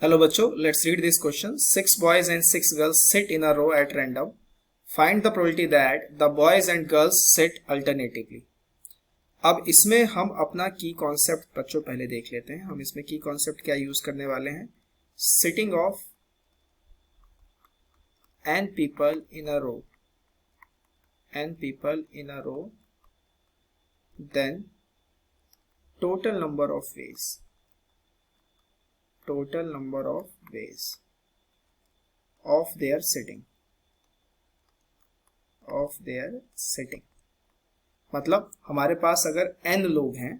Hello बच्चों, let's read this question. 6 boys and 6 girls sit in a row at random. Find the probability that the boys and girls sit alternatively. अब इसमें हम अपना की concept बच्चों पहले देख लेते हैं. हम इसमें की कॉन्सेप्ट क्या यूज करने वाले हैं. Sitting of n people in a row, n people in a row, then total number of ways, total number of ways of their sitting, of their sitting. मतलब हमारे पास अगर n लोग हैं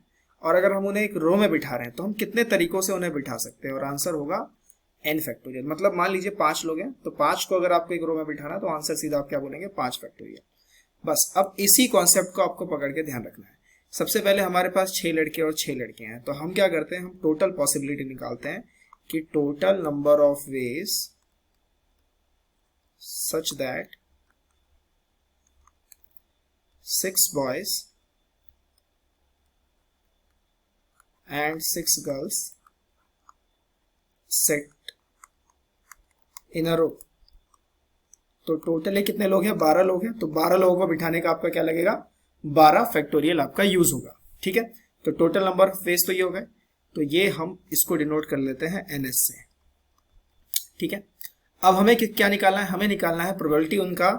और अगर हम उन्हें एक रो में बिठा रहे हैं तो हम कितने तरीकों से उन्हें बिठा सकते हैं, और आंसर होगा n फैक्टोरियल. मतलब मान लीजिए 5 लोग हैं तो 5 को अगर आपको एक रो में बिठाना है तो आंसर सीधा आप क्या बोलेंगे, 5 फैक्टोरियल. बस अब इसी कॉन्सेप्ट को आपको पकड़ के ध्यान रखना है. सबसे पहले हमारे पास 6 लड़के और 6 लड़कियां हैं, तो हम क्या करते हैं, हम टोटल पॉसिबिलिटी निकालते हैं कि total number of ways such that 6 boys and 6 girls sit in a row. तो टोटल कितने लोग हैं, 12 लोग हैं. तो 12 लोगों को बिठाने का आपका क्या लगेगा, 12 फैक्टोरियल आपका यूज होगा. ठीक है, तो टोटल नंबर ऑफ वेज तो ये हो गए. तो ये हम इसको डिनोट कर लेते हैं ns से. ठीक है, अब हमें क्या निकालना है, हमें निकालना है प्रोबेबिलिटी उनका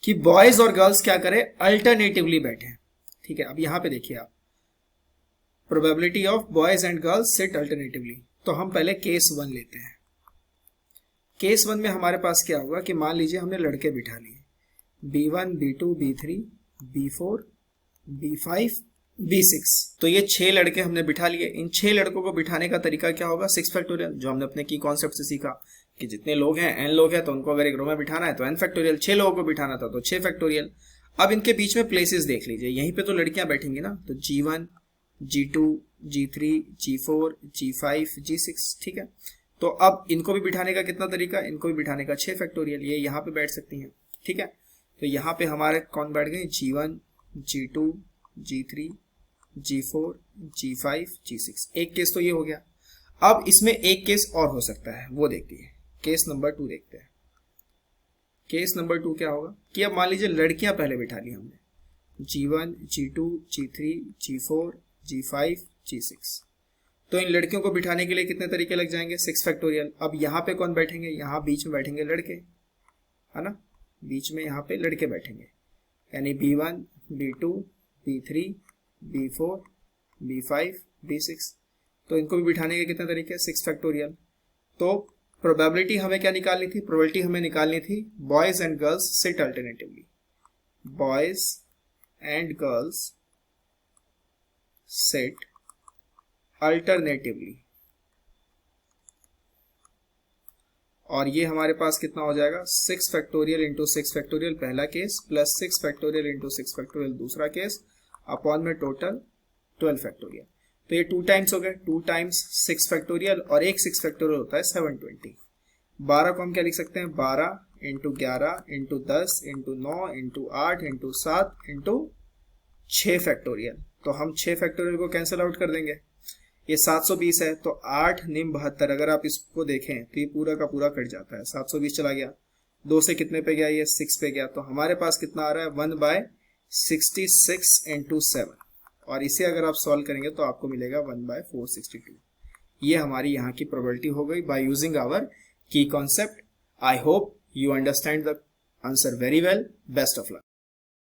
कि बॉयज और गर्ल्स क्या करें, अल्टरनेटिवली बैठे. ठीक है, अब यहां पे देखिए आप, probability of boys and girls sit alternatively. तो हम पहले केस 1 लेते हैं. केस 1 में हमारे पास क्या होगा कि मान लीजिए हमने लड़के बिठा लिए b1 b2 b3 b4 b5 b6. तो ये 6 लड़के हमने बिठा लिए. इन 6 लड़कों को बिठाने का तरीका क्या होगा, 6 फैक्टोरियल, जो हमने अपने की कॉन्सेप्ट से सीखा कि जितने लोग हैं n लोग हैं तो उनको अगर एक रो में बिठाना है तो n फैक्टोरियल. 6 लोगों को बिठाना था तो 6 फैक्टोरियल. अब इनके बीच में प्लेसेस देख लीजिए, यहीं पे तो लड़कियां बैठेंगी ना, तो g1 g2 g3 g4 g5 g6. ठीक है, तो अब इनको भी बिठाने का कितना तरीका, इनको भी बिठाने का 6 फैक्टोरियल. ये यहाँ पे बैठ सकती हैं. ठीक है, तो यहाँ पे हमारे कौन बैठ गए, g1 g2 g3 g4 g5 g6. एक केस तो ये हो गया. अब इसमें एक केस और हो सकता है, वो देखते हैं. केस नंबर 2 देखते हैं. केस नंबर 2 क्या होगा कि अब मान लीजिए लड़कियां पहले बिठा ली हमने, g1 g2 g3 g4 g5 g6. तो इन लड़कियों को बिठाने के लिए कितने तरीके लग जाएंगे, 6 फैक्टोरियल. अब यहाँ पे कौन बैठेंगे, यहाँ बीच में बैठेंगे लड़के, है ना, बीच में यहाँ पे लड़के बैठेंगे, यानी b1 b2 b3 b4 b5 b6. तो इनको भी बिठाने के कितने तरीके, 6 फैक्टोरियल. तो प्रोबेबिलिटी हमें क्या निकालनी थी, प्रोबेबिलिटी हमें निकालनी थी boys and girls sit alternatively, boys and girls sit alternatively. और ये हमारे पास कितना हो जाएगा, 6 फैक्टोरियल इंटू 6 फैक्टोरियल पहला case, plus 6 factorial into 6 factorial दूसरा केस, अपॉन में टोटल 12 फैक्टोरियल. तो ये 2 टाइम्स हो गए, 2 टाइम्स 6 फैक्टोरियल, और एक 6 फैक्टोरियल होता है 720. 12 को हम क्या लिख सकते हैं, 12 into 11 into 10 into 9 into 8 into 7 into 6 factorial. तो हम 6 फैक्टोरियल को कैंसिल आउट कर देंगे. ये 720 है, तो 8 निम 72. अगर आप इसको देखें तो ये पूरा का पूरा कट जाता है, 720 चला गया, 2 से कितने पे गया, ये 6 पे गया. तो हमारे पास कितना आ रहा है, 1/66 इंटू 7. और इसे अगर आप सॉल्व करेंगे तो आपको मिलेगा 1/462. ये हमारी यहाँ की प्रोबेबिलिटी हो गई बाय यूजिंग आवर की concept. I hope you understand the answer very well. Best of luck.